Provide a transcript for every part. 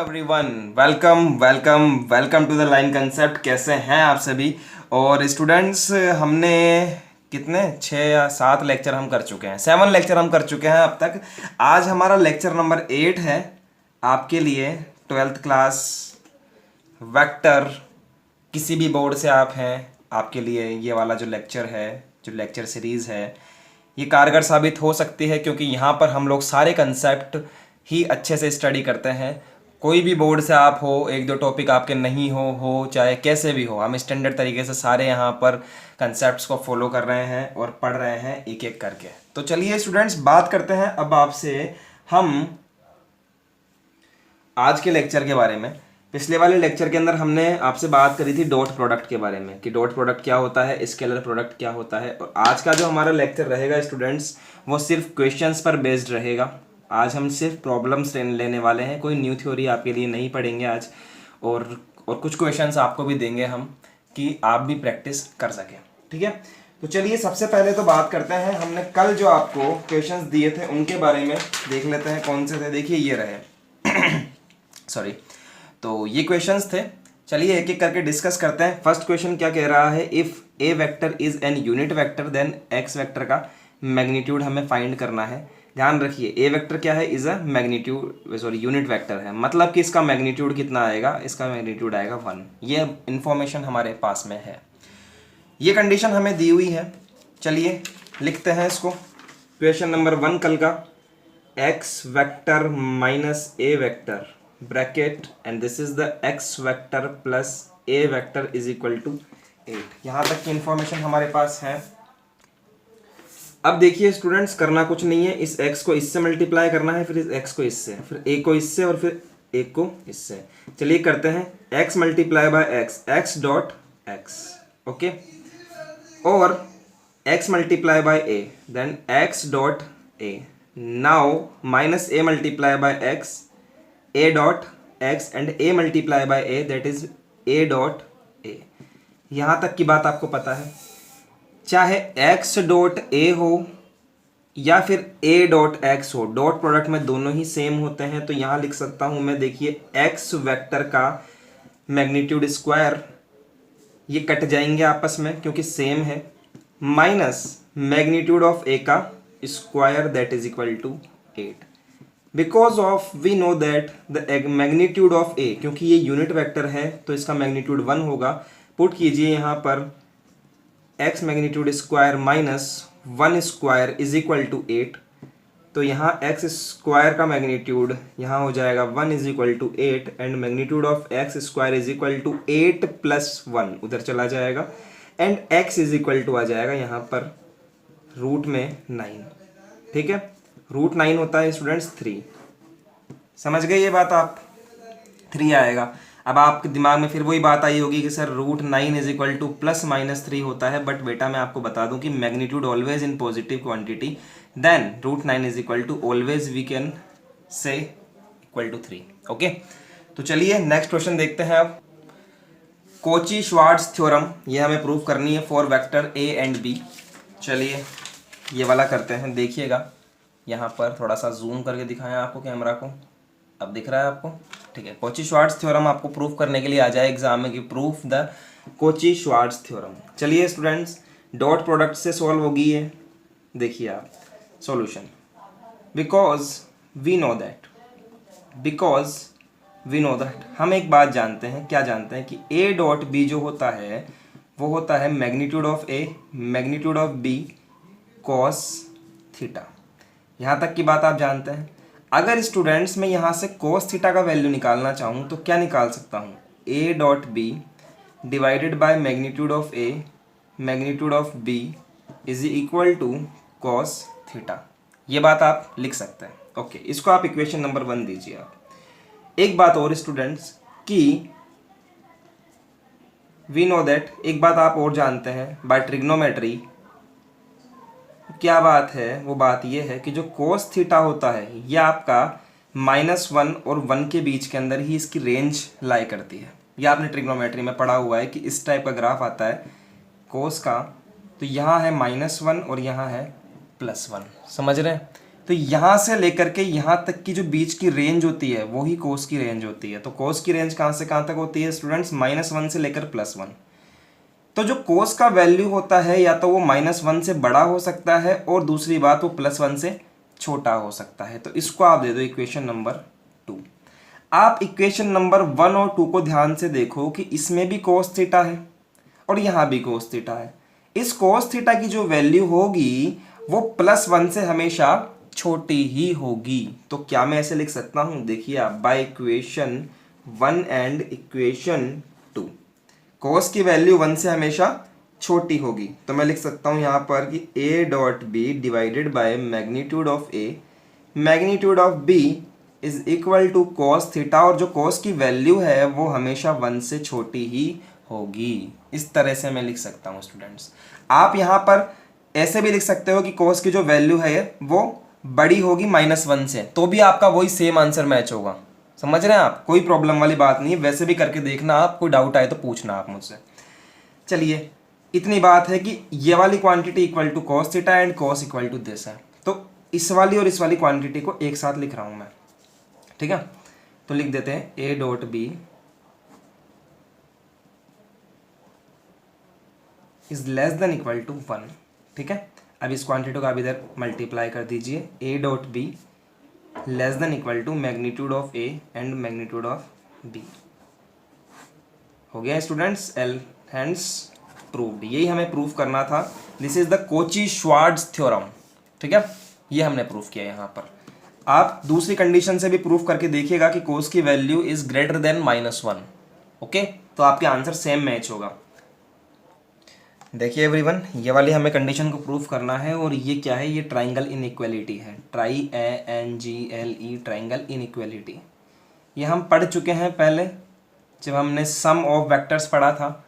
Everyone, welcome welcome welcome to the line concept. कैसे हैं आप सभी? और स्टूडेंट्स, हमने कितने 6 या 7 लेक्चर हम कर चुके हैं, 7 लेक्चर हम कर चुके हैं अब तक। आज हमारा लेक्चर नंबर 8 है आपके लिए। 12th क्लास वेक्टर, किसी भी बोर्ड से आप हैं, आपके लिए ये वाला जो लेक्चर है, जो लेक्चर सीरीज़ है, ये कारगर साबित हो सकती है, क्योंकि यहाँ पर हम लोग सारे कंसेप्ट ही अच्छे से स्टडी करते हैं। कोई भी बोर्ड से आप हो, एक दो टॉपिक आपके नहीं हो चाहे कैसे भी हो, हम स्टैंडर्ड तरीके से सारे यहाँ पर कंसेप्ट्स को फॉलो कर रहे हैं और पढ़ रहे हैं एक एक करके। तो चलिए स्टूडेंट्स, बात करते हैं अब आपसे हम आज के लेक्चर के बारे में। पिछले वाले लेक्चर के अंदर हमने आपसे बात करी थी डॉट प्रोडक्ट के बारे में, कि डॉट प्रोडक्ट क्या होता है, स्केलर प्रोडक्ट क्या होता है। और आज का जो हमारा लेक्चर रहेगा स्टूडेंट्स, वो सिर्फ क्वेश्चंस पर बेस्ड रहेगा। आज हम सिर्फ प्रॉब्लम्स लेने वाले हैं, कोई न्यू थ्योरी आपके लिए नहीं पढ़ेंगे आज। और कुछ क्वेश्चंस आपको भी देंगे हम, कि आप भी प्रैक्टिस कर सकें। ठीक है, तो चलिए सबसे पहले तो बात करते हैं, हमने कल जो आपको क्वेश्चंस दिए थे उनके बारे में देख लेते हैं कौन से थे। देखिए ये रहे सॉरी, तो ये क्वेश्चंस थे। चलिए एक एक करके डिस्कस करते हैं। फर्स्ट क्वेश्चन क्या कह रहा है, if a vector is an unit vector then x vector का मैग्नीट्यूड हमें फाइंड करना है। ध्यान रखिए, ए वेक्टर क्या है, is a magnitude, sorry unit vector है, मतलब कि इसका मैग्नीट्यूड कितना आएगा, इसका मैग्नीट्यूड आएगा 1। ये इंफॉर्मेशन हमारे पास में है, ये कंडीशन हमें दी हुई है। चलिए लिखते हैं इसको। क्वेश्चन नंबर 1 कल का, x vector minus a vector bracket and this is the x vector plus a vector is equal to 8। यहाँ तक की इंफॉर्मेशन हमारे पास है। अब देखिए स्टूडेंट्स, करना कुछ नहीं है, इस x को इससे मल्टीप्लाई करना है, फिर इस x को इससे, फिर a को इससे और फिर a को इससे। चलिए करते हैं, x multiply by x, x dot x, okay, और x multiply by a, then x dot a। Now minus a multiply by x, a dot x and a multiply by a, that is a dot a। यहाँ तक की बात आपको पता है। चाहे x dot a हो या फिर a डॉट x हो, डॉट प्रोडक्ट में दोनों ही सेम होते हैं। तो यहाँ लिख सकता हूँ मैं, देखिए x वेक्टर का मैग्नीट्यूड स्क्वायर, ये कट जाएंगे आपस में क्योंकि सेम है, माइनस मैग्नीट्यूड ऑफ a का square that is equal to 8। Because of we know that the magnitude of a, क्योंकि ये यूनिट वेक्टर है तो इसका मैग्नीट्यूड 1 होगा। पुट कीजिए यहाँ पर x magnitude square minus 1 square is equal to 8। तो यहाँ x स्क्वायर का मैग्नीट्यूड यहाँ हो जाएगा 1 is equal to 8 and magnitude of x square is equal to 8 plus 1 उधर चला जाएगा and x is equal to आ जाएगा यहाँ पर रूट में 9। ठीक है, रूट 9 होता है स्टूडेंट्स 3। समझ गए ये बात आप? 3 आएगा। अब आपके दिमाग में फिर वही बात आई होगी कि sir root 9 is equal to plus minus 3 होता है, बट बेटा मैं आपको बता दूं कि magnitude always in positive quantity, then root 9 is equal to always we can say equal to 3। Okay, तो चलिए नेक्स्ट क्वेश्चन देखते हैं। अब कोची श्वार्ट्ज थ्योरम, ये हमें प्रूव करनी है for vector a and b. चलिए ये वाला करते हैं। देखिएगा यहाँ पर थोड़ा सा जूम करके दिखाएं आपको कैमरा को, अब दिख रहा है आपको? ठीक है, कोची श्वार्ट्ज थ्योरम आपको प्रूफ करने के लिए आ जाए एग्जाम में कि proof the Cauchy Schwarz theorem. चलिए स्टूडेंट्स, डॉट प्रोडक्ट से सॉल्व होगी ये। देखिए आप solution, because we know that हम एक बात जानते हैं। क्या जानते हैं? कि ए डॉट बी जो होता है वो होता है magnitude of a magnitude of b cos theta. यहाँ तक की बात आप जानते हैं। अगर स्टूडेंट्स मैं यहाँ से cos थीटा का वैल्यू निकालना चाहूँ तो क्या निकाल सकता हूँ? a dot b divided by magnitude of a magnitude of b is equal to cos theta. ये बात आप लिख सकते हैं। ओके, इसको आप इक्वेशन नंबर 1 दीजिए आप। एक बात और स्टूडेंट्स, कि वी नो दैट, एक बात आप और जानते हैं बाय ट्रिग्नोमेट्री। क्या बात है? वो बात ये है कि जो कोस थीटा होता है ये आपका -1 और 1 के बीच के अंदर ही इसकी रेंज लाई करती है। ये आपने ट्रिग्नोमेट्री में पढ़ा हुआ है कि इस टाइप का ग्राफ आता है कोस का, तो यहाँ है -1 और यहाँ है +1। समझ रहे हैं? तो यहाँ से लेकर के यहाँ तक की जो बीच की रेंज होती है वो ही कोस की रेंज होती है। तो कोस की रेंज कहाँ से कहाँ तक होती है स्टूडेंट्स, -1 से लेकर +1। तो जो कोस का वैल्यू होता है या तो वो -1 से बड़ा हो सकता है और दूसरी बात वो +1 से छोटा हो सकता है। तो इसको आप दे दो इक्वेशन नंबर 2। आप इक्वेशन नंबर 1 और 2 को ध्यान से देखो कि इसमें भी कोस थीटा है और यहाँ भी कोस थीटा है। इस कोस थीटा की जो वैल्यू होगी वो +1 से हमेशा छोटी ही होगी। तो क्या मैं ऐसे लिख सकता हूँ, देखिए आप, बाय इक्वेशन 1 एंड इक्वेशन 2 कोस की वैल्यू 1 से हमेशा छोटी होगी। तो मैं लिख सकता हूँ यहाँ पर कि a.b divided by magnitude of a magnitude of b is equal to cos theta, और जो कॉस की वैल्यू है वो हमेशा 1 से छोटी ही होगी। इस तरह से मैं लिख सकता हूँ स्टूडेंट्स। आप यहाँ पर ऐसे भी लिख सकते हो कि कॉस की जो वैल्यू है वो बड़ी होगी -1 से, तो भी आपका वही सेम आंसर मैच होगा। समझ रहे हैं आप, कोई प्रॉब्लम वाली बात नहीं है। वैसे भी करके देखना, आप कोई डाउट आए तो पूछना आप मुझसे। चलिए, इतनी बात है कि ये वाली quantity equal to cos theta and cos equal to this है। तो इस वाली और इस वाली क्वांटिटी को एक साथ लिख रहा हूं मैं, ठीक है। तो लिख देते हैं a.b is less than equal to 1, ठीक है। अब इस क्वांटिटी को आप इधर मल्टीप्लाई कर दीजिए, a.b less than equal to magnitude of a and magnitude of b। हो गया स्टूडेंट्स, एल हैंड्स प्रूव्ड। यही हमें प्रूफ करना था। दिस इज द कोची-श्वार्ट्ज थ्योरम, ठीक है। ये हमने प्रूफ किया यहाँ पर। आप दूसरी कंडीशन से भी प्रूफ करके देखिएगा कि कोस की value is greater than -1, okay. तो आपके आंसर सेम मैच होगा। देखिए एवरीवन, ये वाली हमें कंडीशन को प्रूफ करना है, और ये क्या है, ये ट्राइंगल इनइक्वालिटी है। ट्राइंगल इनइक्वालिटी ये हम पढ़ चुके हैं पहले, जब हमने सम ऑफ वेक्टर्स पढ़ा था,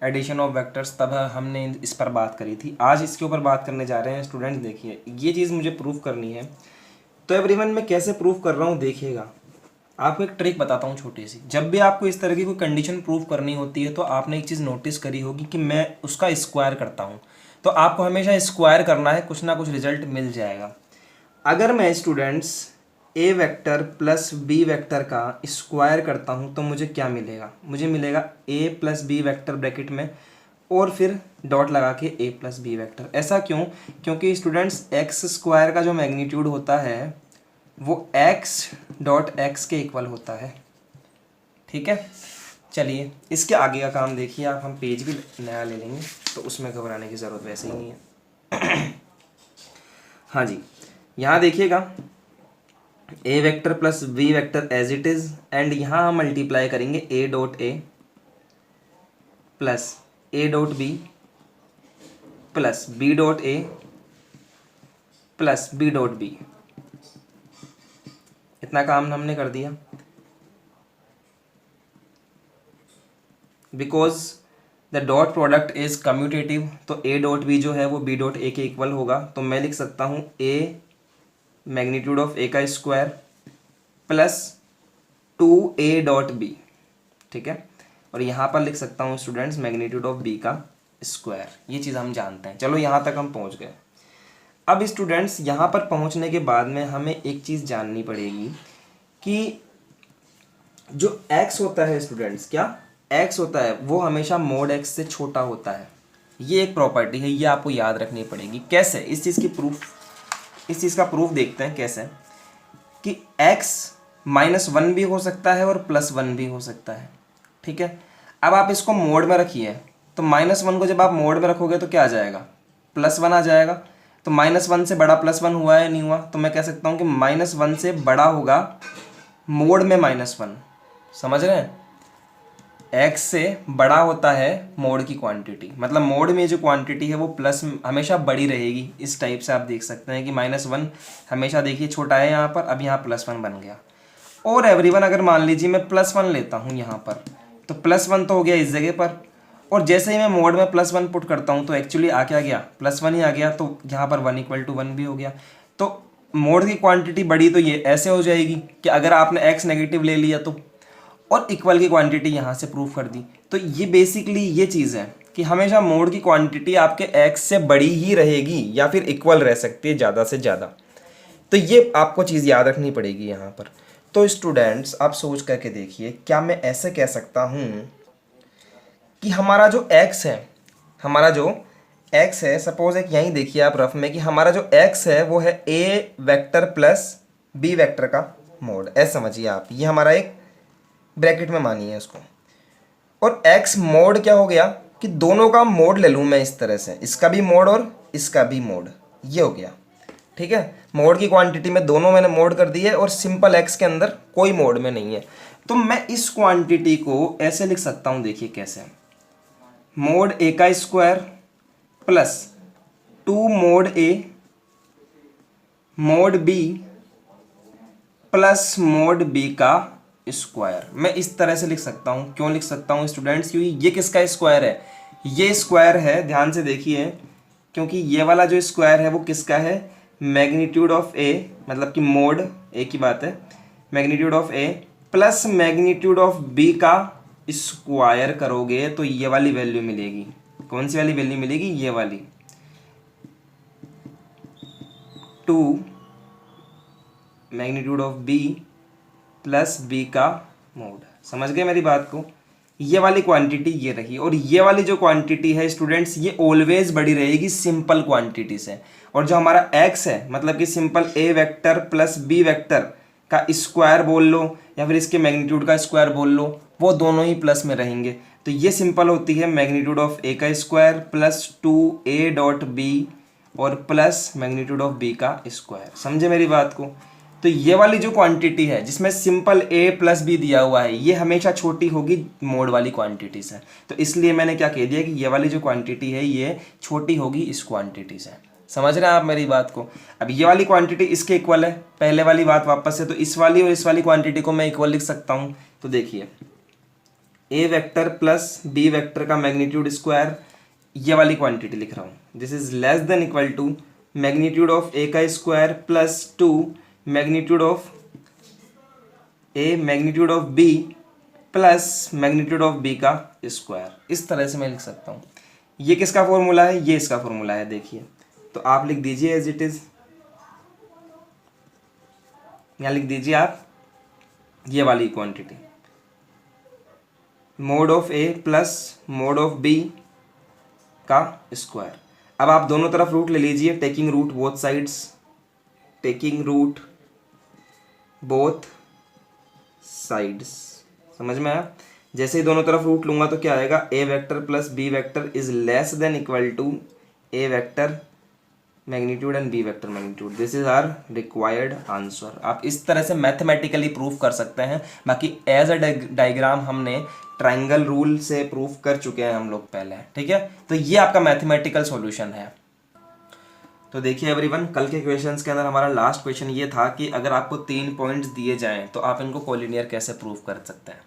एडिशन ऑफ वेक्टर्स, तब हमने इस पर बात करी थी। आज इसके ऊपर बात करने जा रहे हैं स्टूडेंट्स। देखिए, ये चीज़ मुझे प्रूफ करनी है। तो एवरीवन, मैं कैसे प्रूफ कर रहा हूँ देखिएगा। आपको एक ट्रिक बताता हूँ छोटी सी। जब भी आपको इस तरह की कोई कंडीशन प्रूफ करनी होती है तो आपने एक चीज़ नोटिस करी होगी कि मैं उसका स्क्वायर करता हूँ। तो आपको हमेशा स्क्वायर करना है, कुछ ना कुछ रिजल्ट मिल जाएगा। अगर मैं स्टूडेंट्स ए वेक्टर प्लस बी वेक्टर का स्क्वायर करता हूँ तो मुझे क्या मिलेगा, मुझे मिलेगा ए प्लस बी वेक्टर ब्रैकेट में और फिर डॉट लगा के ए प्लस बी वेक्टर। ऐसा क्यों? क्योंकि स्टूडेंट्स एक्स स्क्वायर का जो मैग्नीट्यूड होता है वो एक्स डॉट एक्स के इक्वल होता है, ठीक है। चलिए, इसके आगे का काम देखिए आप। हम पेज भी नया ले लेंगे तो उसमें घबराने की ज़रूरत वैसे ही नहीं है। हाँ जी, यहाँ देखिएगा, A vector plus B vector as it is, and यहाँ हम मल्टीप्लाई करेंगे A dot A plus A dot B plus B dot A plus B dot B. इतना काम हमने कर दिया। Because the dot product is commutative, तो A dot B जो है वो बी डॉट ए के इक्वल होगा। तो मैं लिख सकता हूँ ए मैग्नीट्यूड ऑफ ए का square plus 2a dot B, ठीक है। और यहाँ पर लिख सकता हूँ स्टूडेंट्स मैग्नीट्यूड ऑफ बी का स्क्वायर। ये चीज़ हम जानते हैं। चलो, यहाँ तक हम पहुँच गए। अब स्टूडेंट्स, यहाँ पर पहुँचने के बाद में हमें एक चीज़ जाननी पड़ेगी कि जो x होता है स्टूडेंट्स, क्या x होता है वो हमेशा मोड x से छोटा होता है। ये एक प्रॉपर्टी है, ये आपको याद रखनी पड़ेगी। कैसे? इस चीज़ का प्रूफ देखते हैं कैसे, कि x -1 भी हो सकता है और +1 भी हो सकता है, ठीक है। अब आप इसको मोड में रखिए, तो -1 को जब आप मोड में रखोगे तो क्या आ जाएगा, +1 आ जाएगा। तो -1 से बड़ा +1 हुआ है नहीं हुआ? तो मैं कह सकता हूँ कि -1 से बड़ा होगा मोड में -1। समझ रहे हैं? x से बड़ा होता है मोड की क्वांटिटी, मतलब मोड में जो क्वांटिटी है वो प्लस हमेशा बड़ी रहेगी। इस टाइप से आप देख सकते हैं कि -1 हमेशा, देखिए, छोटा है यहाँ पर, अब यहाँ +1 बन गया। और एवरीवन, अगर मान लीजिए मैं +1 लेता हूँ यहाँ पर, तो +1 तो हो गया इस जगह पर, और जैसे ही मैं मोड में +1 पुट करता हूँ तो एक्चुअली आ क्या गया, +1 ही आ गया। तो यहाँ पर 1 = 1 भी हो गया। तो मोड की क्वांटिटी बड़ी तो ये ऐसे हो जाएगी कि अगर आपने x नेगेटिव ले लिया तो, और इक्वल की क्वांटिटी यहाँ से प्रूफ कर दी। तो ये बेसिकली ये चीज़ है कि हमेशा मोड की क्वांटिटी आपके x से बड़ी ही रहेगी या फिर इक्वल रह सकती है ज़्यादा से ज़्यादा। तो ये आपको चीज़ याद रखनी पड़ेगी यहाँ पर। तो स्टूडेंट्स आप सोच करके देखिए, क्या मैं ऐसे कह सकता हूँ कि हमारा जो x है, हमारा जो x है, सपोज एक यहीं देखिए आप रफ में कि हमारा जो x है वो है a vector plus b vector का मोड, ऐसे समझिए आप, ये हमारा एक ब्रैकेट में मानिए उसको। और x मोड क्या हो गया कि दोनों का मोड ले लूँ मैं इस तरह से, इसका भी मोड और इसका भी मोड, ये हो गया। ठीक है, मोड की क्वांटिटी में दोनों मैंने मोड कर दी है और सिंपल x के अंदर कोई मोड में नहीं है। तो मैं इस क्वांटिटी को ऐसे लिख सकता हूँ, देखिए कैसे, मोड a का square plus 2 mode a mode b plus mode b का स्क्वायर। मैं इस तरह से लिख सकता हूँ। क्यों लिख सकता हूँ स्टूडेंट्स? क्योंकि ये किसका स्क्वायर है? ये स्क्वायर है, ध्यान से देखिए, क्योंकि ये वाला जो स्क्वायर है वो किसका है? मैग्नीट्यूड ऑफ ए, मतलब कि मोड ए की बात है, magnitude of a plus magnitude of b का स्क्वायर करोगे तो ये वाली वैल्यू मिलेगी। कौन सी वाली वैल्यू मिलेगी? ये वाली, 2 magnitude of b plus b का मोड। समझ गए मेरी बात को? ये वाली क्वांटिटी ये रही, और ये वाली जो क्वांटिटी है स्टूडेंट्स ये ऑलवेज बड़ी रहेगी सिंपल क्वांटिटी से। और जो हमारा x है, मतलब कि simple a vector plus b vector का स्क्वायर बोल लो या फिर इसके मैग्नीट्यूड का स्क्वायर बोल लो, वो दोनों ही प्लस में रहेंगे। तो ये सिंपल होती है मैग्नीट्यूड ऑफ a का square plus 2a dot b और प्लस मैग्नीट्यूड ऑफ b का स्क्वायर। समझे मेरी बात को? तो ये वाली जो क्वांटिटी है जिसमें सिंपल a प्लस बी दिया हुआ है, ये हमेशा छोटी होगी मोड वाली क्वांटिटी से। तो इसलिए मैंने क्या कह दिया कि ये वाली जो क्वांटिटी है ये छोटी होगी इस क्वांटिटी से। समझ रहे हैं आप मेरी बात को? अब ये वाली क्वांटिटी इसके इक्वल है, पहले वाली बात वापस से, तो इस वाली और इस वाली क्वांटिटी को मैं इक्वल लिख सकता हूँ। तो देखिए, a vector plus b vector का मैग्नीट्यूड स्क्वायर, ये वाली क्वांटिटी लिख रहा हूँ, this is less than equal to magnitude of a का square plus 2 magnitude of a magnitude of b plus magnitude of b का स्क्वायर। इस तरह से मैं लिख सकता हूँ। ये किसका फॉर्मूला है? ये इसका फॉर्मूला है, देखिए। तो आप लिख दीजिए एज इट इज, यहाँ लिख दीजिए आप ये वाली quantity, mod of a plus mod of b का स्क्वायर। अब आप दोनों तरफ रूट ले लीजिए, taking root both sides, taking root both sides. समझ में आया? जैसे ही दोनों तरफ रूट लूंगा तो क्या आएगा? a vector plus b vector is less than equal to a vector magnitude and b vector magnitude. This is our required answer. आप इस तरह से मैथमेटिकली प्रूफ कर सकते हैं। बाकी एज अ डायग्राम हमने ट्राइंगल रूल से प्रूफ कर चुके हैं हम लोग पहले, ठीक है? तो ये आपका मैथमेटिकल सॉल्यूशन है। तो देखिए एवरीवन, कल के क्वेश्चंस के अंदर हमारा लास्ट क्वेश्चन ये था कि अगर आपको 3 पॉइंट्स दिए जाएं तो आप इनको कोलिनियर कैसे प्रूफ कर सकते हैं।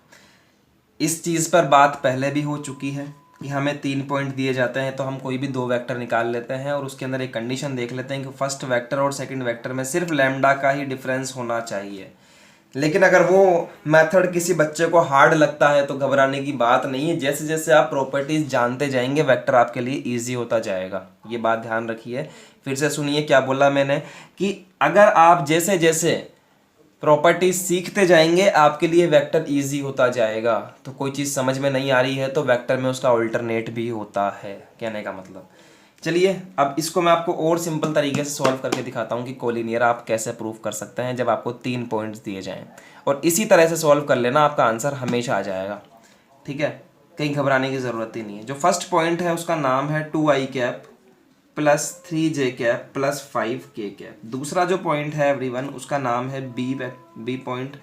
इस चीज़ पर बात पहले भी हो चुकी है कि हमें 3 पॉइंट दिए जाते हैं तो हम कोई भी 2 वेक्टर निकाल लेते हैं और उसके अंदर एक कंडीशन देख लेते हैं कि फर्स्ट वेक्टर और सेकंड वेक्टर में सिर्फ लैम्डा का ही डिफरेंस होना चाहिए। लेकिन अगर वो मेथड किसी बच्चे को हार्ड लगता है तो घबराने की बात नहीं है। जैसे जैसे आप प्रॉपर्टीज जानते जाएंगे वेक्टर आपके लिए इजी होता जाएगा। ये बात ध्यान रखिए। फिर से सुनिए क्या बोला मैंने, कि अगर आप जैसे जैसे प्रॉपर्टीज सीखते जाएंगे आपके लिए वेक्टर इजी होता जाएगा। तो कोई चीज़ समझ में नहीं आ रही है तो वेक्टर में उसका अल्टरनेट भी होता है, कहने का मतलब। चलिए अब इसको मैं आपको और सिंपल तरीके से सॉल्व करके दिखाता हूँ कि कोलिनियर आप कैसे प्रूफ कर सकते हैं जब आपको 3 पॉइंट्स दिए जाएं। और इसी तरह से सॉल्व कर लेना, आपका आंसर हमेशा आ जाएगा, ठीक है? कहीं घबराने की ज़रूरत ही नहीं है। जो फर्स्ट पॉइंट है उसका नाम है 2i cap plus 3j cap plus 5k cap. दूसरा जो पॉइंट है एवरीवन उसका नाम है b point,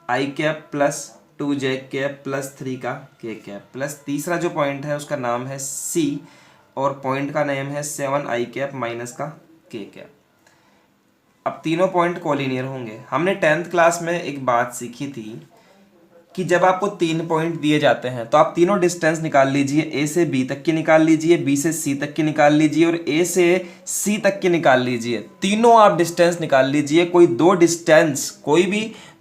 i cap plus 2j कैप प्लस 3 का k कैप। प्लस तीसरा जो पॉइंट है उसका नाम है c और पॉइंट का नेम है 7i कैप माइनस का k कैप। अब तीनों पॉइंट कोलिनियर होंगे। हमने 10th क्लास में एक बात सीखी थी कि जब आपको 3 पॉइंट दिए जाते हैं तो आप तीनों डिस्टेंस निकाल लीजिए, a से b तक की निकाल लीजिए, b से c तक की निकाल लीजिए और a से c तक की निकाल लीजिए। तीनों आप डिस्टेंस निकाल लीजिए। कोई भी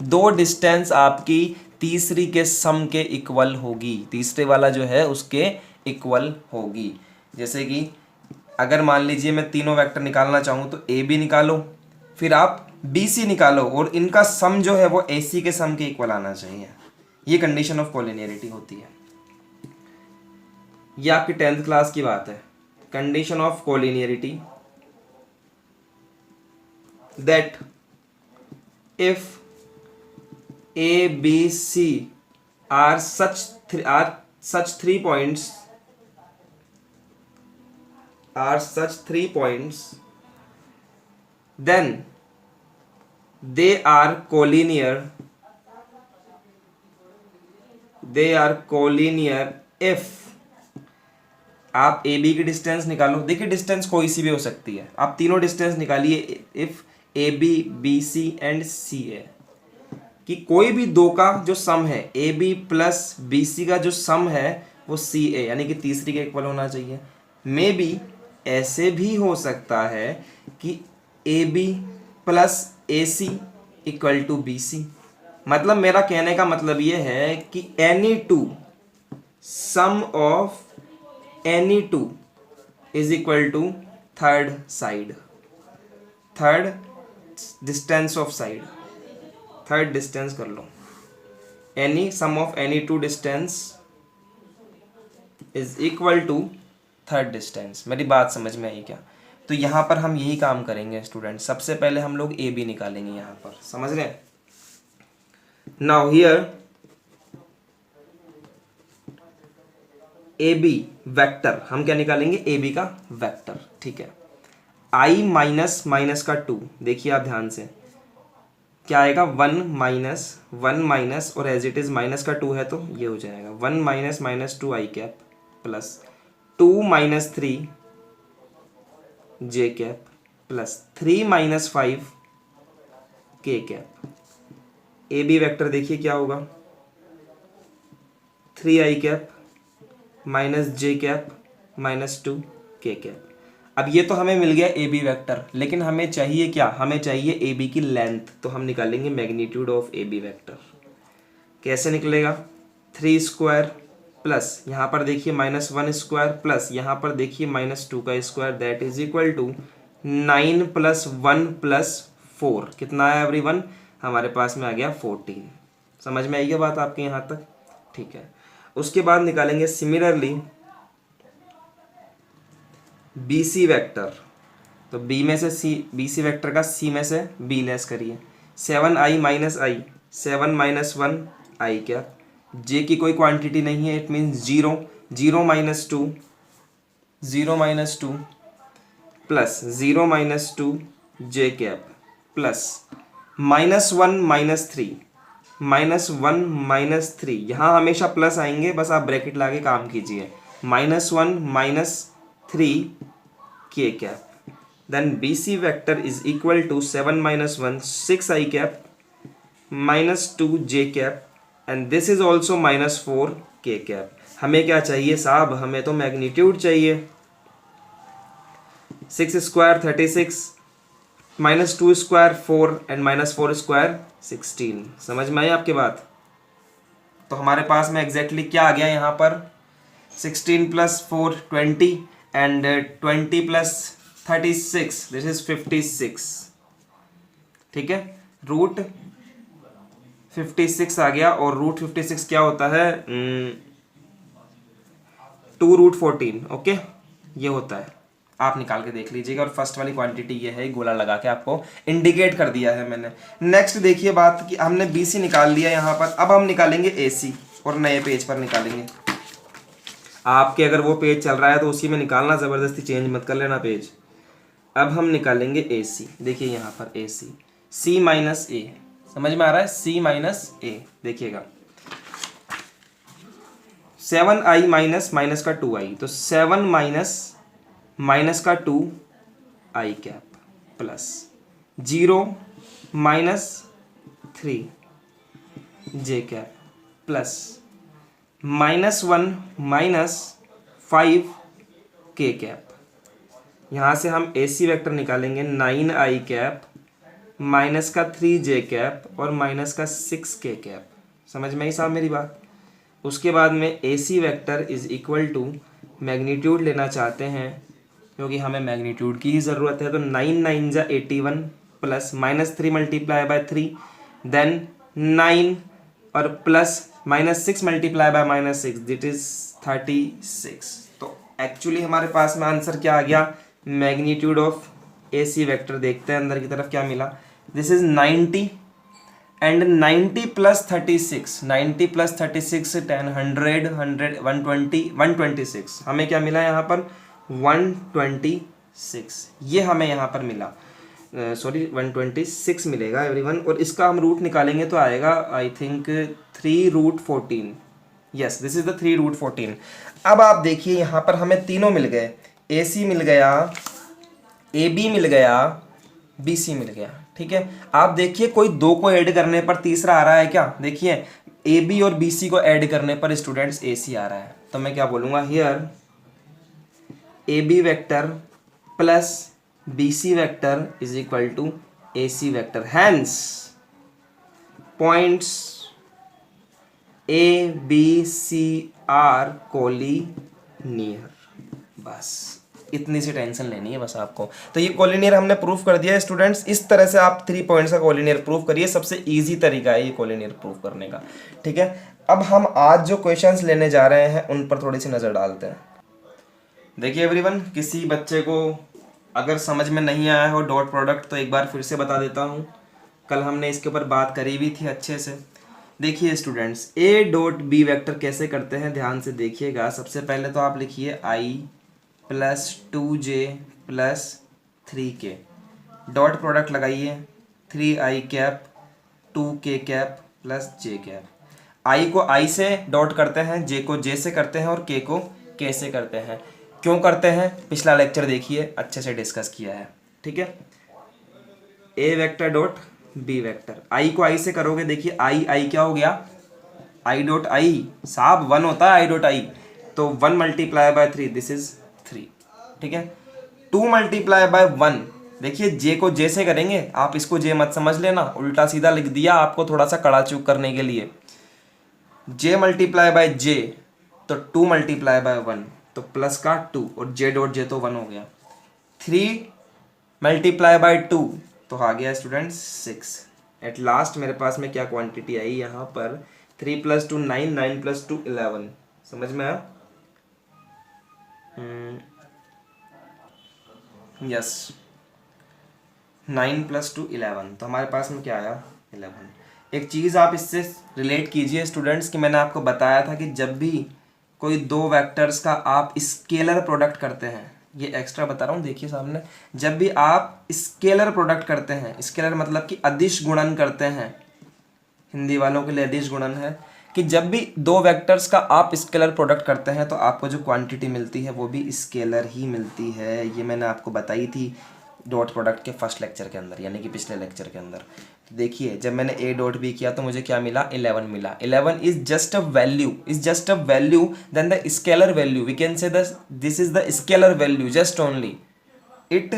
दो डिस्टेंस आपकी तीसरी के सम के इक्वल होगी, तीसरे वाला जो है उसके इक्वल होगी। जैसे कि अगर मान लीजिए मैं तीनों वेक्टर निकालना चाहूँ तो ए बी निकालो, फिर आप बी सी निकालो और इनका सम जो है वो ए सी के सम के इक्वल आना चाहिए। ये कंडीशन ऑफ कोलिनियरिटी होती है। ये आपकी 10th क्लास की बात है। Condition of collinearity that if A B C are such three points then they are collinear if आप ए बी की डिस्टेंस निकालो। देखिए डिस्टेंस कोई सी भी हो सकती है, आप तीनों डिस्टेंस निकालिए। If A B B C and C A, कि कोई भी दो का जो सम है ए बी प्लस बी सी का जो सम है वो सी ए यानी कि तीसरी के इक्वल होना चाहिए। मे बी ऐसे भी हो सकता है कि A B plus A C equal to B C. मतलब मेरा कहने का मतलब ये है कि any two sum of any two is equal to third side, third distance of side, third distance कर लो। Any sum of any two distance is equal to third distance. मेरी बात समझ में आई क्या? तो यहाँ पर हम यही काम करेंगे स्टूडेंट। सबसे पहले हम लोग ए बी निकालेंगे यहाँ पर, समझ रहे हैं? Now here a b vector, हम क्या निकालेंगे? ए बी का वेक्टर, ठीक है। आई माइनस माइनस का 2, देखिए आप ध्यान से क्या आएगा? 1 माइनस और एज इट इज माइनस का 2 है तो ये हो जाएगा 1 माइनस माइनस 2 आई कैप प्लस 2 माइनस 3 जे कैप प्लस 3 माइनस 5 के कैप। ए बी वेक्टर देखिए क्या होगा? 3 आई कैप माइनस जे कैप माइनस 2 के कैप। अब ये तो हमें मिल गया ए बी वेक्टर, लेकिन हमें चाहिए क्या? हमें चाहिए ए बी की लेंथ। तो हम निकालेंगे magnitude of a b vector. कैसे निकलेगा? 3 स्क्वायर प्लस यहाँ पर देखिए -1 स्क्वायर प्लस यहाँ पर देखिए -2 का square, that is equal to 9 + 1 + 4। कितना आया एवरीवन? हमारे पास में आ गया 14। समझ में आई क्या बात आपके यहाँ तक? ठीक है। उसके बाद निकालेंगे सिमिलरली बी सी वेक्टर। तो बी में से सी, बी सी वेक्टर का सी में से बी लेस करिए। 7i माइनस आई, 7 माइनस 1 आई क्या? जे की कोई क्वांटिटी नहीं है, it means 0, 0 minus 2, 0 minus 2 plus 0 minus 2 j cap plus -1 minus 3, -1 minus 3, यहाँ हमेशा प्लस आएंगे, बस आप ब्रैकेट लाके काम कीजिए। -1 minus 3 k cap. Then b c vector is equal to 7 minus 1 6 i cap minus 2 j cap and this is also -4 k cap. हमें क्या चाहिए साहब? हमें तो मैग्नीट्यूड चाहिए। 6 स्क्वायर 36, -2 स्क्वायर 4 एंड -4 स्क्वायर 16। समझ में आई आपकी बात? तो हमारे पास में एग्जैक्टली क्या आ गया यहाँ पर? 16 + 4 20 एंड 20 + 36 दिस इज 56। ठीक है, रूट 56 आ गया। और रूट 56 क्या होता है? 2√14। ओके, ये होता है। आप निकाल के देख लीजिएगा। और फर्स्ट वाली क्वांटिटी ये है, गोला लगा के आपको इंडिकेट कर दिया है मैंने। नेक्स्ट देखिए बात कि हमने बी सी निकाल लिया यहाँ पर। अब हम निकालेंगे ए सी और नए पेज पर निकालेंगे। आपके अगर वो पेज चल रहा है तो उसी में निकालना, ज़बरदस्ती चेंज मत कर लेना पेज। अब हम निकालेंगे ए सी। देखिए यहाँ पर ए सी, सी माइनस ए, समझ में आ रहा है? सी माइनस ए देखिएगा 7i माइनस माइनस का 2i, तो 7 माइनस माइनस का 2i कैप प्लस 0 माइनस 3 जे कैप प्लस -1 माइनस 5 के कैप। यहाँ से हम ए सी वैक्टर निकालेंगे 9i कैप माइनस का 3 जे कैप और माइनस का 6 के कैप। समझ में आई साहब मेरी बात? उसके बाद में A C vector is equal to magnitude लेना चाहते हैं, क्योंकि हमें मैग्नीट्यूड की ही ज़रूरत है। तो 9 9 जा 81 प्लस -3 मल्टीप्लाई बाय 3 देन 9 और plus -6 multiply by -6 that is 36। तो एक्चुअली हमारे पास में आंसर क्या आ गया, मैग्नीट्यूड ऑफ AC वेक्टर। देखते हैं अंदर की तरफ क्या मिला, this is 90 and 90 plus 36, 90 plus 36 10 100 100 120 126, हमें क्या मिला यहाँ पर 126, ये हमें यहाँ पर मिला, सॉरी 126 मिलेगा एवरीवन। और इसका हम रूट निकालेंगे तो आएगा I think 3√14, yes this is the 3√14। अब आप देखिए यहाँ पर हमें तीनों मिल गए, AC मिल गया, AB मिल गया, BC मिल गया, ठीक है। आप देखिए कोई दो को ऐड करने पर तीसरा आ रहा है क्या, देखिए AB और BC को ऐड करने पर स्टूडेंट्स AC आ रहा है, तो मैं क्या बोलूँगा here AB vector plus BC vector is equal to AC vector, hence points ABC are collinear. बस इतनी सी टेंशन लेनी है बस आपको। तो ये कोलिनियर हमने प्रूफ कर दिया है स्टूडेंट्स। इस तरह से आप 3 पॉइंट्स का कोलिनियर प्रूफ करिए, सबसे इजी तरीका है ये कोलिनियर प्रूफ करने का, ठीक है। अब हम आज जो क्वेश्चंस लेने जा रहे हैं उन पर थोड़ी सी नज़र डालते हैं। देखिए एवरीवन, किसी बच्चे को अगर समझ में नहीं आया हो डॉट प्रोडक्ट तो एक बार फिर से बता देता हूँ, कल हमने इसके ऊपर बात करी भी थी अच्छे से। देखिए students, A dot B vector कैसे करते हैं ध्यान से देखिएगा। सबसे पहले तो आप लिखिए I plus 2J plus 3K, dot product लगाइए 3I cap 2K cap plus J cap. I को I से डॉट करते हैं, J को J से करते हैं और K को K से करते हैं। क्यों करते हैं पिछला लेक्चर देखिए, अच्छे से डिस्कस किया है, ठीक है। A vector dot B vector, I को I से करोगे, देखिए I क्या हो गया, I डॉट I साहब 1 होता है I डॉट I, तो 1 मल्टीप्लाई बाय 3 दिस इज 3, ठीक है। 2 मल्टीप्लाई बाय 1, देखिए J को J से करेंगे, आप इसको J मत समझ लेना, उल्टा सीधा लिख दिया आपको थोड़ा सा कड़ा चूक करने के लिए। J मल्टीप्लाई बाय J तो 2 मल्टीप्लाई बाय 1 तो प्लस का 2 और J डॉट J तो 1 हो गया। 3 मल्टीप्लाई बाय 2 तो आ गया स्टूडेंट्स 6। एट लास्ट मेरे पास में क्या क्वांटिटी आई यहाँ पर, 3 + 2 9, 9 + 2 11, समझ में आया, यस 9 + 2 11, तो हमारे पास में क्या आया 11। एक चीज़ आप इससे रिलेट कीजिए स्टूडेंट्स कि मैंने आपको बताया था कि जब भी कोई दो वेक्टर्स का आप स्केलर प्रोडक्ट करते हैं, ये एक्स्ट्रा बता रहा हूँ देखिए सामने, जब भी आप स्केलर प्रोडक्ट करते हैं, स्केलर मतलब कि अदिश गुणन करते हैं, हिंदी वालों के लिए अदिश गुणन है कि जब भी दो वेक्टर्स का आप स्केलर प्रोडक्ट करते हैं तो आपको जो क्वांटिटी मिलती है वो भी स्केलर ही मिलती है। ये मैंने आपको बताई थी डॉट प्रोडक्ट के फर्स्ट लेक्चर के अंदर, यानी कि पिछले लेक्चर के अंदर। तो देखिए जब मैंने A डॉट B किया तो मुझे क्या मिला, 11 मिला। 11 is just a value then the scalar value, we can say this is the scalar value just only, it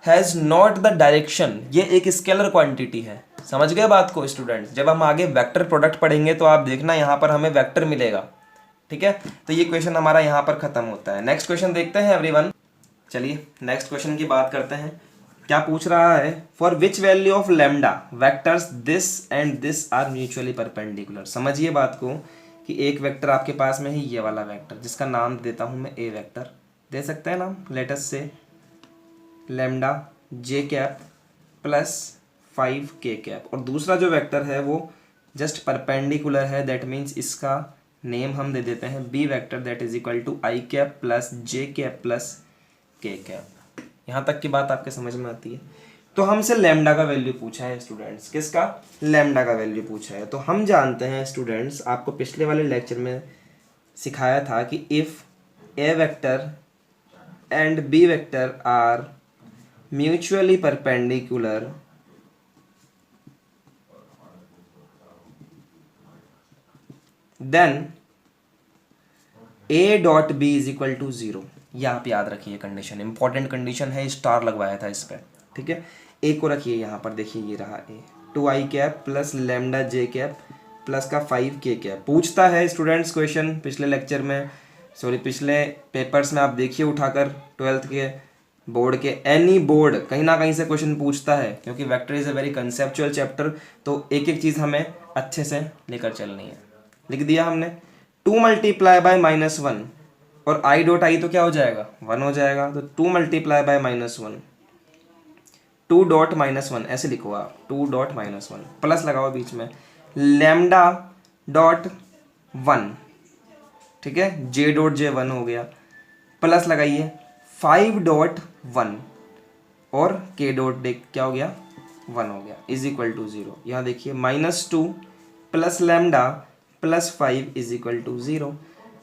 has not the direction, ये एक स्केलर क्वांटिटी है। समझ गए बात को स्टूडेंट्स। जब हम आगे वेक्टर प्रोडक्ट पढ़ेंगे तो आप देखना यहाँ पर हमें वेक्टर मिलेगा, ठीक है। तो ये क्वेश्चन हमारा यहाँ पर खत्म होता है। नेक्स्ट क्वेश्चन देखते हैं एवरीवन। चलिए नेक्स्ट क्वेश्चन की बात करते हैं। क्या पूछ रहा है, for which value of lambda vectors this and this are mutually perpendicular. समझिए बात को कि एक वेक्टर आपके पास में है, ये वाला वेक्टर जिसका नाम देता हूँ मैं A वेक्टर, दे सकते हैं नाम, let's say lambda J cap plus 5K cap, और दूसरा जो वेक्टर है वो जस्ट परपेंडिकुलर है, दैट मीन्स इसका नेम हम दे देते हैं B vector, that is equal to I cap plus J cap plus K cap. यहाँ तक की बात आपके समझ में आती है। तो हमसे लैम्डा का वैल्यू पूछा है स्टूडेंट्स, किसका, लैम्डा का वैल्यू पूछा है। तो हम जानते हैं स्टूडेंट्स, आपको पिछले वाले लेक्चर में सिखाया था कि if A vector and B vector are mutually perpendicular then A dot B is equal to 0। ये आप याद रखिए, कंडीशन इंपॉर्टेंट कंडीशन है, स्टार लगवाया था इस पर, ठीक है। A को रखिए यहाँ पर, देखिए ये रहा A, 2I cap plus lambda J cap plus का 5K कैप। पूछता है स्टूडेंट्स क्वेश्चन पिछले लेक्चर में, सॉरी पिछले पेपर्स में आप देखिए उठाकर 12th के बोर्ड के एनी बोर्ड कहीं ना कहीं से क्वेश्चन पूछता है, क्योंकि vector is a very conceptual chapter, तो एक एक चीज़ हमें अच्छे से लेकर चलनी है। लिख दिया हमने 2 मल्टीप्लाई बाय -1 और आई डॉट आई तो क्या हो जाएगा 1 हो जाएगा, तो 2 मल्टीप्लाई बाय -1 2 डॉट -1 ऐसे लिखो आप 2 डॉट -1 प्लस लगाओ बीच में लैम्डा डॉट 1, ठीक है, जे डॉट जे 1 हो गया, प्लस लगाइए 5 डॉट 1 और के डॉट देख क्या हो गया 1 हो गया इज इक्वल टू 0। यहाँ देखिए -2 plus lambda plus 5 is equal to 0।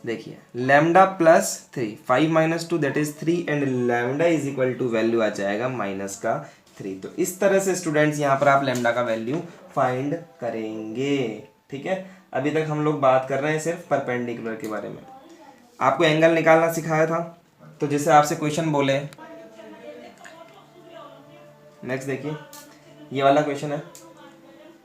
देखिए lambda plus 3 5 - 2 that is 3 and lambda is equal to value आ जाएगा -3। तो इस तरह से स्टूडेंट्स यहाँ पर आप लैम्डा का वैल्यू फाइंड करेंगे। ठीक है, अभी तक हम लोग बात कर रहे हैं सिर्फ परपेंडिकुलर के बारे में। आपको एंगल निकालना सिखाया था, तो जैसे आपसे क्वेश्चन बोले, नेक्स्ट देखिए ये वाला क्वेश्चन है,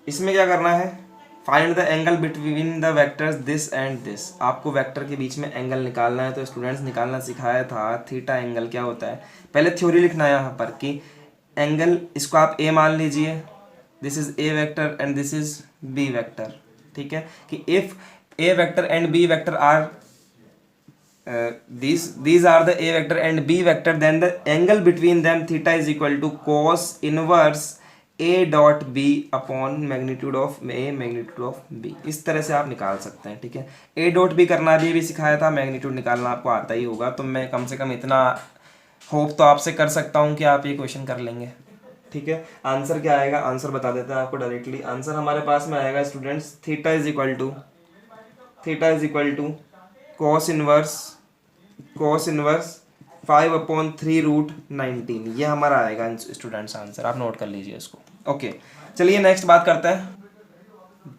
इसमें क्या करना है, find the angle between the vectors this and this. आपको वेक्टर के बीच में एंगल निकालना है, तो स्टूडेंट्स निकालना सिखाया था थीटा एंगल क्या होता है। पहले थ्योरी लिखना है यहाँ पर कि एंगल, इसको आप ए मान लीजिए, this is a vector and this is b vector. ठीक है, कि if a vector and b vector are these are the a vector and b vector, then the angle between them theta is equal to cos inverse a dot b upon magnitude of a magnitude of b। इस तरह से आप निकाल सकते हैं। ठीक है, a dot b करना भी सिखाया था, मैग्नीट्यूड निकालना आपको आता ही होगा, तो मैं कम से कम इतना होप तो आपसे कर सकता हूँ कि आप ये क्वेश्चन कर लेंगे। ठीक है, आंसर क्या आएगा, आंसर बता देते हैं आपको डायरेक्टली। आंसर हमारे पास में आएगा students theta is equal to cos inverse 5/3√19, ये हमारा आएगा स्टूडेंट्स आंसर। आप नोट कर लीजिए इसको। ओके, चलिए नेक्स्ट बात करते हैं।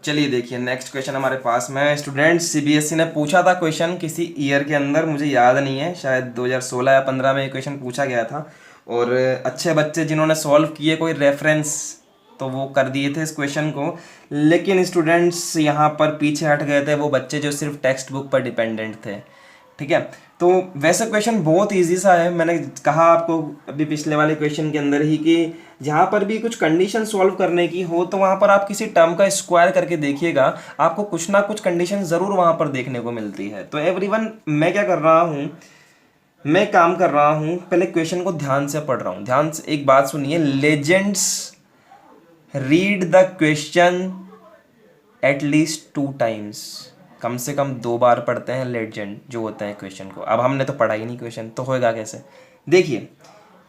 चलिए देखिए नेक्स्ट क्वेश्चन हमारे पास में स्टूडेंट्स, सीबीएसई ने पूछा था क्वेश्चन किसी ईयर के अंदर, मुझे याद नहीं है, शायद 2016 या 15 में ये क्वेश्चन पूछा गया था, और अच्छे बच्चे जिन्होंने सॉल्व किए कोई रेफरेंस तो वो कर दिए थे इस क्वेश्चन को, लेकिन स्टूडेंट्स यहाँ पर पीछे हट गए थे वो बच्चे जो सिर्फ टेक्स्ट बुक पर डिपेंडेंट थे। ठीक है, तो वैसे क्वेश्चन बहुत इजी सा है, मैंने कहा आपको अभी पिछले वाले क्वेश्चन के अंदर ही कि जहाँ पर भी कुछ कंडीशन सॉल्व करने की हो तो वहाँ पर आप किसी टर्म का स्क्वायर करके देखिएगा, आपको कुछ ना कुछ कंडीशन ज़रूर वहाँ पर देखने को मिलती है। तो एवरीवन, मैं क्या कर रहा हूँ, मैं काम कर रहा हूँ, पहले क्वेश्चन को ध्यान से पढ़ रहा हूँ। ध्यान से एक बात सुनिए, legends read the question at least 2 times, कम से कम 2 बार पढ़ते हैं लेजेंड जो होते हैं क्वेश्चन को। अब हमने तो पढ़ा ही नहीं क्वेश्चन, तो होएगा कैसे। देखिए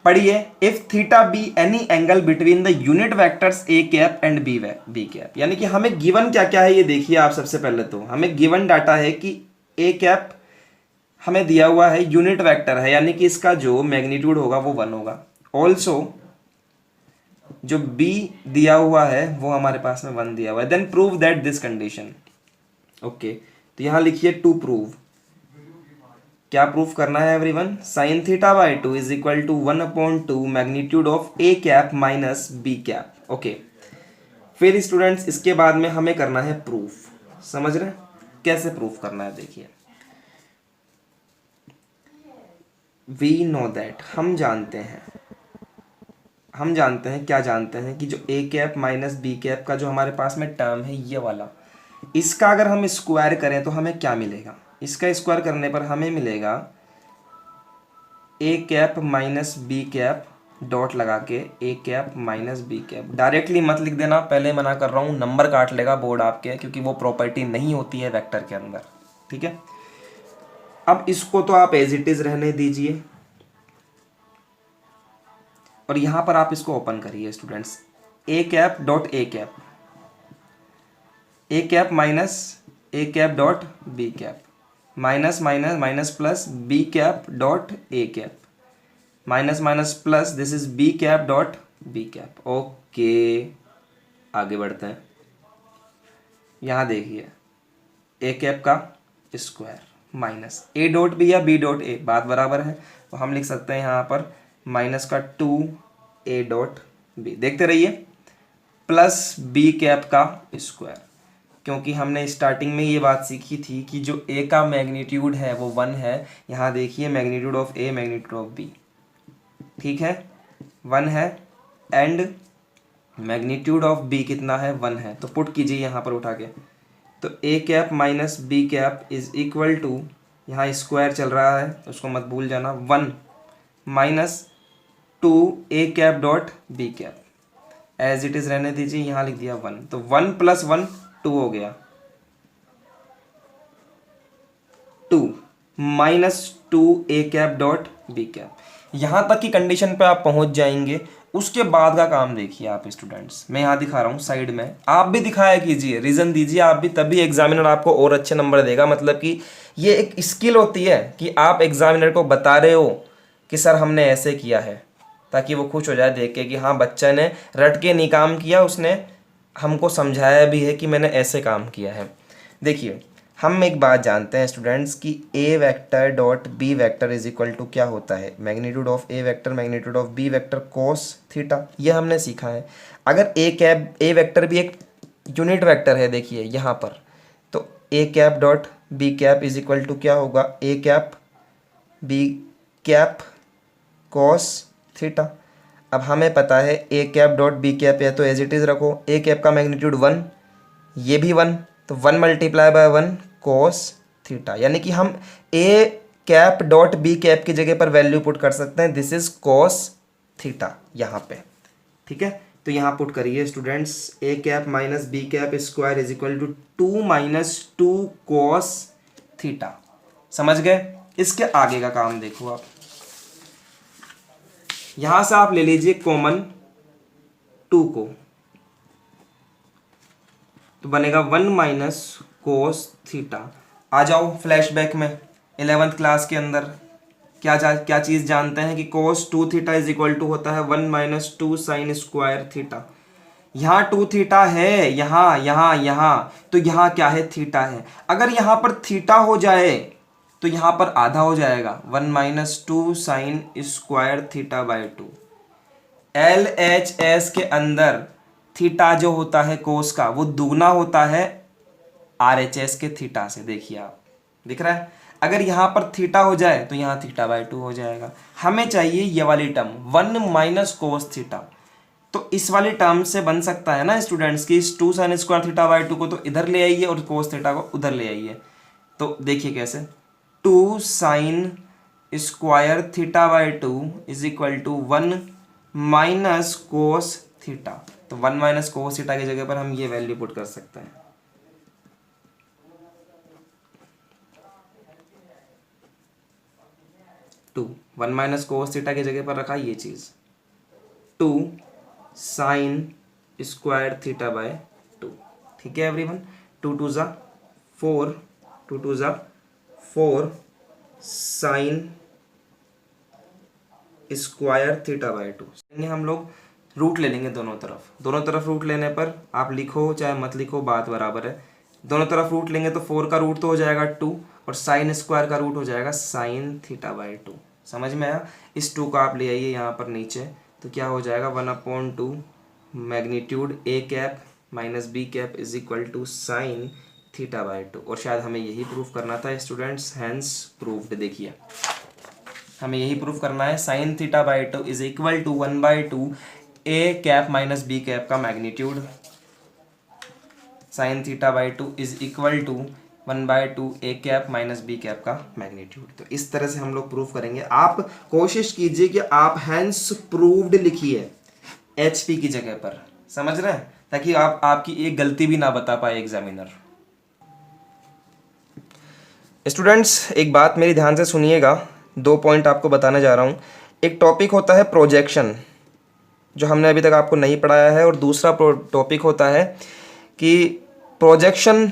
पढ़िए, if theta be any angle between the unit vectors a cap and b cap, यानी कि हमें गिवन क्या क्या है ये देखिए आप। सबसे पहले तो हमें गिवन डाटा है कि ए कैप हमें दिया हुआ है, यूनिट वेक्टर है, यानी कि इसका जो मैग्नीट्यूड होगा वो 1 होगा। ऑल्सो जो बी दिया हुआ है वो हमारे पास में 1 दिया हुआ है। Then prove that this condition. Okay, तो यहां लिखिए टू प्रूव, क्या प्रूफ करना है everyone, sine theta by 2 is equal to 1/2 magnitude of a cap minus B cap. Okay, फिर स्टूडेंट्स इसके बाद में हमें करना है प्रूफ। समझ रहे हैं कैसे प्रूफ करना है, देखिए वी नो दैट, हम जानते हैं क्या जानते हैं कि जो ए कैप माइनस बी कैप का जो हमारे पास में टर्म है ये वाला, इसका अगर हम स्क्वायर करें तो हमें क्या मिलेगा, इसका स्क्वायर करने पर हमें मिलेगा A cap minus B cap dot लगा के A cap minus B cap. Directly मत लिख देना, पहले मना कर रहा हूँ, नंबर काट लेगा बोर्ड आपके, क्योंकि वो प्रॉपर्टी नहीं होती है वेक्टर के अंदर। ठीक है, अब इसको तो आप एज इट इज रहने दीजिए, और यहां पर आप इसको ओपन करिए students, a cap dot a cap minus a cap dot B cap, minus minus minus plus b cap dot a cap, minus minus plus this is b cap dot B cap. Okay, आगे बढ़ते हैं। यहां देखिए a cap का square minus a dot b या b dot a, बात बराबर है, तो हम लिख सकते हैं यहाँ पर माइनस का 2 ए डॉट बी, देखते रहिए, प्लस बी कैप का स्क्वायर, क्योंकि हमने स्टार्टिंग में ये बात सीखी थी कि जो ए का मैग्नीट्यूड है वो 1 है। यहाँ देखिए magnitude of a magnitude of b, ठीक है, 1 है, एंड मैग्नीट्यूड ऑफ बी कितना है, 1 है। तो पुट कीजिए यहाँ पर उठा के, तो A cap minus B cap is equal to, यहाँ स्क्वायर चल रहा है उसको मत भूल जाना, 1 minus 2 A cap dot B cap, as it is रहने दीजिए, यहाँ लिख दिया 1, तो 1 प्लस 1 2 हो गया, 2 minus 2 A cap dot B cap. यहाँ तक की कंडीशन पे आप पहुँच जाएंगे। उसके बाद का काम देखिए आप स्टूडेंट्स, मैं यहाँ दिखा रहा हूँ साइड में, आप भी दिखाया कीजिए, रीज़न दीजिए आप भी, तभी एग्जामिनर आपको और अच्छे नंबर देगा। मतलब कि ये एक स्किल होती है कि आप एग्जामिनर को बता रहे हो कि सर हमने ऐसे किया है, ताकि वो खुश हो जाए देख के कि हाँ बच्चा ने रट के नहीं काम किया, उसने हमको समझाया भी है कि मैंने ऐसे काम किया है। देखिए हम एक बात जानते हैं स्टूडेंट्स कि A vector dot B vector is equal to क्या होता है, magnitude of A vector magnitude of B vector cos theta, ये हमने सीखा है। अगर ए वेक्टर भी एक यूनिट वेक्टर है, देखिए यहाँ पर, तो A cap dot B cap is equal to क्या होगा, A cap B cap cos theta. अब हमें पता है A cap dot B cap है, तो एज इट इज़ रखो, ए कैप का मैग्नीट्यूड 1, ये भी 1, तो 1 मल्टीप्लाई बाय 1 कोस थीटा, यानी कि हम ए कैप डॉट बी कैप की जगह पर वैल्यू पुट कर सकते हैं, दिस इज कोस थीटा यहाँ पे। ठीक है, तो यहाँ पुट करिए students, a cap minus B cap square is equal to 2 minus 2 cos theta. समझ गए? इसके आगे का काम देखो आप, यहां से आप ले लीजिए कॉमन 2 को, तो बनेगा 1 माइनस कोस थीटा। आ जाओ फ्लैशबैक में, 11th क्लास के अंदर क्या चीज़ जानते हैं कि कोस 2 थीटा इज इक्वल टू होता है 1 माइनस 2 साइन स्क्वायर थीटा। यहाँ 2 थीटा है, यहाँ तो यहाँ क्या है, थीटा है। अगर यहाँ पर थीटा हो जाए तो यहाँ पर आधा हो जाएगा, 1 minus 2 sine square theta by 2। LHS के अंदर थीटा जो होता है कोस का, वो दुगना होता है RHS के थीटा से। देखिए आप, दिख रहा है? अगर यहाँ पर थीटा हो जाए तो यहाँ थीटा बाय 2 हो जाएगा। हमें चाहिए ये वाली टर्म 1 माइनस कोस थीटा, तो इस वाली टर्म से बन सकता है ना स्टूडेंट्स की इस 2 साइन स्क्वायर थीटा बाय 2 को तो इधर ले आइए और कोस थीटा को उधर ले आइए। तो देखिए कैसे, 2 sine square theta by 2 is equal to 1 minus cos theta. तो 1 माइनस कोस थीटा की जगह पर हम ये वैल्यू पुट कर सकते हैं। टू 1 माइनस कोस थीटा की जगह पर रखा ये चीज, 2 साइन स्क्वायर थीटा बाय 2। ठीक है एवरीवन, 2 2 ज़ा 4, 2 2 ज़ा 4 साइन स्क्वायर थीटा बाय 2। हम लोग रूट ले लेंगे दोनों तरफ रूट लेने पर आप लिखो चाहे मत लिखो बात बराबर है। दोनों तरफ रूट लेंगे तो 4 का रूट तो हो जाएगा 2 और साइन स्क्वायर का रूट हो जाएगा साइन थीटा बाय 2। समझ में आया? इस 2 को आप ले आइए यहाँ पर नीचे, तो क्या हो जाएगा 1/2 magnitude a cap minus B cap is equal to sine theta by 2। और शायद हमें यही प्रूफ करना था स्टूडेंट्स, हैंस प्रूफ्ड। देखिए हमें यही प्रूफ करना है, sine theta by 2 is equal to 1/2 A cap minus B cap का magnitude, sine theta by 2 is equal to 1/2 A cap minus B cap का मैग्नीट्यूड। तो इस तरह से हम लोग प्रूफ करेंगे। आप कोशिश कीजिए कि आप हैंस प्रूव्ड लिखिए HP की जगह पर, समझ रहे हैं, ताकि आप आपकी एक गलती भी ना बता पाए एग्जामिनर। स्टूडेंट्स एक बात मेरी ध्यान से सुनिएगा, 2 पॉइंट आपको बताने जा रहा हूँ। एक टॉपिक होता है प्रोजेक्शन, जो हमने अभी तक आपको नहीं पढ़ाया है, और दूसरा टॉपिक होता है कि प्रोजेक्शन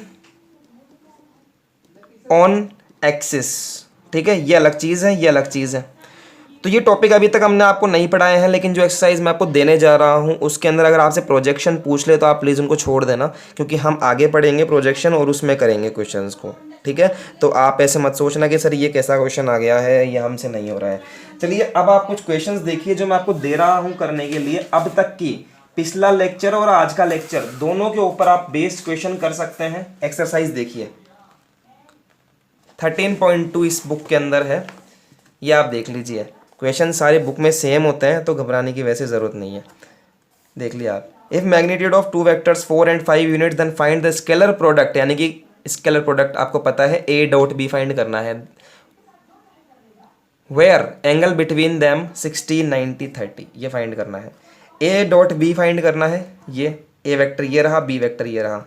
ऑन एक्सिस। ठीक है, ये अलग चीज़ है, ये अलग चीज़ है। तो ये टॉपिक अभी तक हमने आपको नहीं पढ़ाए हैं, लेकिन जो एक्सरसाइज मैं आपको देने जा रहा हूँ उसके अंदर अगर आपसे प्रोजेक्शन पूछ ले तो आप प्लीज़ उनको छोड़ देना, क्योंकि हम आगे पढ़ेंगे प्रोजेक्शन और उसमें करेंगे क्वेश्चंस को। ठीक है, तो आप ऐसे मत सोचना कि सर ये कैसा क्वेश्चन आ गया है, ये हमसे नहीं हो रहा है। चलिए अब आप कुछ क्वेश्चंस देखिए जो मैं आपको दे रहा हूँ करने के लिए। अब तक की पिछला लेक्चर और आज का लेक्चर दोनों के ऊपर आप बेस्ड क्वेश्चन कर सकते हैं। एक्सरसाइज देखिए 13.2 इस बुक के अंदर है, ये आप देख लीजिए। क्वेश्चन सारे बुक में सेम होते हैं, तो घबराने की वैसे ज़रूरत नहीं है। देख लिया आप। If magnitude of two vectors 4 and 5 unit then find the scalar product, यानी कि स्केलर प्रोडक्ट आपको पता है A डॉट B फाइंड करना है। वेयर एंगल बिटवीन दैम 60 90 30, ये फाइंड करना है। A डॉट B फाइंड करना है, ये A वेक्टर ये रहा, B वेक्टर ये रहा,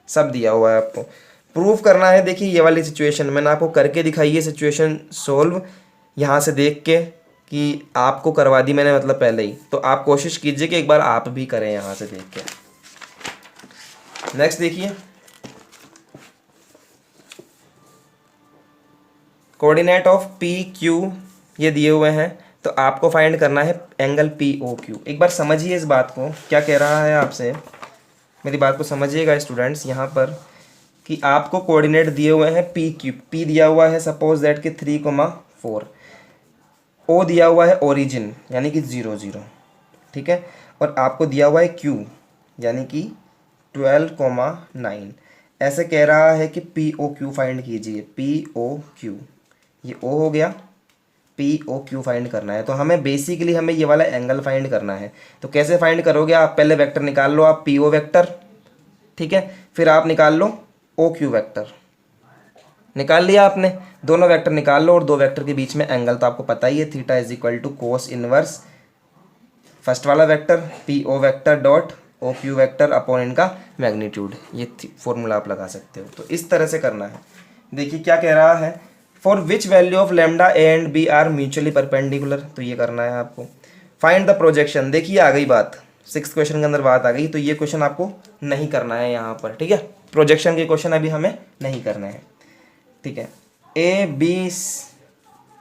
सब दिया हुआ है आपको। प्रूफ करना है, देखिए ये वाली सिचुएशन मैंने आपको करके दिखाई है, सिचुएशन सोल्व यहाँ से देख के कि आपको करवा दी मैंने मतलब पहले ही, तो आप कोशिश कीजिए कि एक बार आप भी करें यहाँ से देख के। नेक्स्ट देखिए, कोऑर्डिनेट ऑफ पी क्यू ये दिए हुए हैं, तो आपको फाइंड करना है एंगल पी ओ क्यू। एक बार समझिए इस बात को, क्या कह रहा है आपसे, मेरी बात को समझिएगा स्टूडेंट्स यहाँ पर, कि आपको कोऑर्डिनेट दिए हुए हैं पी क्यू, पी दिया हुआ है सपोज दैट कि 3,4, ओ दिया हुआ है ओरिजिन यानी कि 0 0, ठीक है, और आपको दिया हुआ है क्यू यानी कि 12,9। ऐसे कह रहा है कि पी ओ क्यू फाइंड कीजिए, पी ओ क्यू, ये ओ हो गया, पी ओ क्यू फाइंड करना है। तो हमें बेसिकली हमें ये वाला एंगल फाइंड करना है। तो कैसे फाइंड करोगे आप, पहले वेक्टर निकाल लो आप पी ओ वेक्टर, ठीक है, फिर आप निकाल लो ओ क्यू वेक्टर, निकाल लिया आपने, दोनों वेक्टर निकाल लो और दो वेक्टर के बीच में एंगल तो आपको पता ही है, theta is equal to cos inverse first वाला vector P O vector dot O Q vector upon इनका मैग्नीट्यूड, ये फॉर्मूला आप लगा सकते हो। तो इस तरह से करना है। देखिए क्या कह रहा है, for which value of lambda a and b are mutually perpendicular, तो ये करना है आपको। फाइंड द प्रोजेक्शन, देखिए आ गई बात, 6th क्वेश्चन के अंदर बात आ गई, तो ये क्वेश्चन आपको नहीं करना है यहाँ पर, ठीक है, प्रोजेक्शन के क्वेश्चन अभी हमें नहीं करने हैं, ठीक है। ए b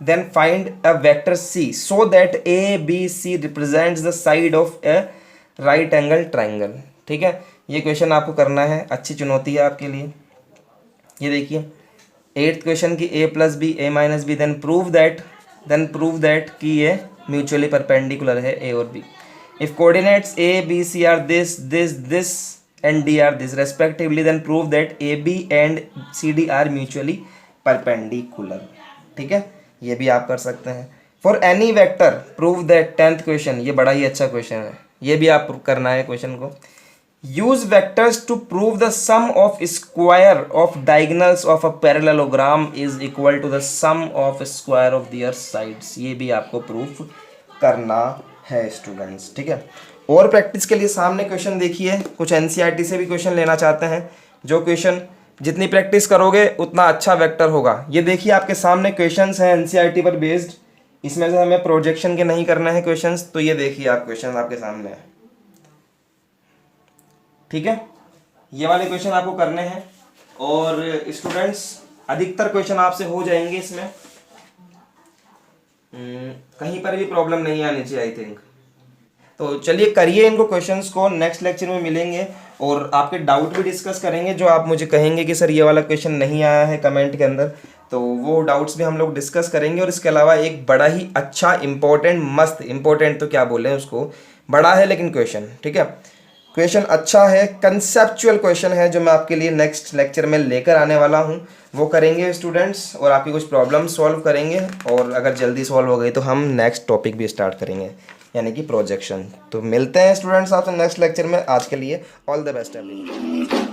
then find a vector c so that A B c represents the side of a right angle triangle, ठीक है, ये क्वेश्चन आपको करना है, अच्छी चुनौती है आपके लिए। ये देखिए 8th क्वेश्चन की A plus B A minus B then prove that कि ये म्यूचुअली परपेंडिकुलर है ए और B. If coordinates A B C are this and D are this respectively then prove that A B and C D are mutually perpendicular, ठीक है, ये भी आप कर सकते हैं। For any vector prove that 10th question, ये बड़ा ही अच्छा क्वेश्चन है, ये भी आप करना है क्वेश्चन को। Use vectors to prove the sum of square of diagonals of a parallelogram is equal to the sum of square of their sides, ये भी आपको प्रूफ करना है स्टूडेंट्स, ठीक है। और प्रैक्टिस के लिए सामने क्वेश्चन देखिए, कुछ एनसीईआरटी से भी क्वेश्चन लेना चाहते हैं, जो क्वेश्चन जितनी प्रैक्टिस करोगे उतना अच्छा वेक्टर होगा। ये देखिए आपके सामने क्वेश्चंस हैं एनसीईआरटी पर बेस्ड, इसमें से हमें प्रोजेक्शन के नहीं करना है क्वेश्चंस, तो ये देखिए आप क्वेश्चन आपके सामने है, ठीक है, ये वाले क्वेश्चन आपको करने हैं। और स्टूडेंट्स अधिकतर क्वेश्चन आपसे हो जाएंगे इसमें, कहीं पर भी प्रॉब्लम नहीं आनी चाहिए आई थिंक। तो चलिए करिए इनको क्वेश्चंस को, नेक्स्ट लेक्चर में मिलेंगे और आपके डाउट भी डिस्कस करेंगे, जो आप मुझे कहेंगे कि सर ये वाला क्वेश्चन नहीं आया है कमेंट के अंदर, तो वो डाउट्स भी हम लोग डिस्कस करेंगे। और इसके अलावा एक बड़ा ही अच्छा इंपॉर्टेंट, मस्त इंपॉर्टेंट तो क्या बोलें उसको, बड़ा है लेकिन क्वेश्चन, ठीक है, क्वेश्चन अच्छा है, कंसेप्चुअल क्वेश्चन है, जो मैं आपके लिए नेक्स्ट लेक्चर में लेकर आने वाला हूँ, वो करेंगे स्टूडेंट्स, और आपकी कुछ प्रॉब्लम सॉल्व करेंगे। और अगर जल्दी सॉल्व हो गई तो हम नेक्स्ट टॉपिक भी स्टार्ट करेंगे, यानी कि प्रोजेक्शन। तो मिलते हैं स्टूडेंट्स आपसे नेक्स्ट लेक्चर में, आज के लिए ऑल द बेस्ट एवरीवन।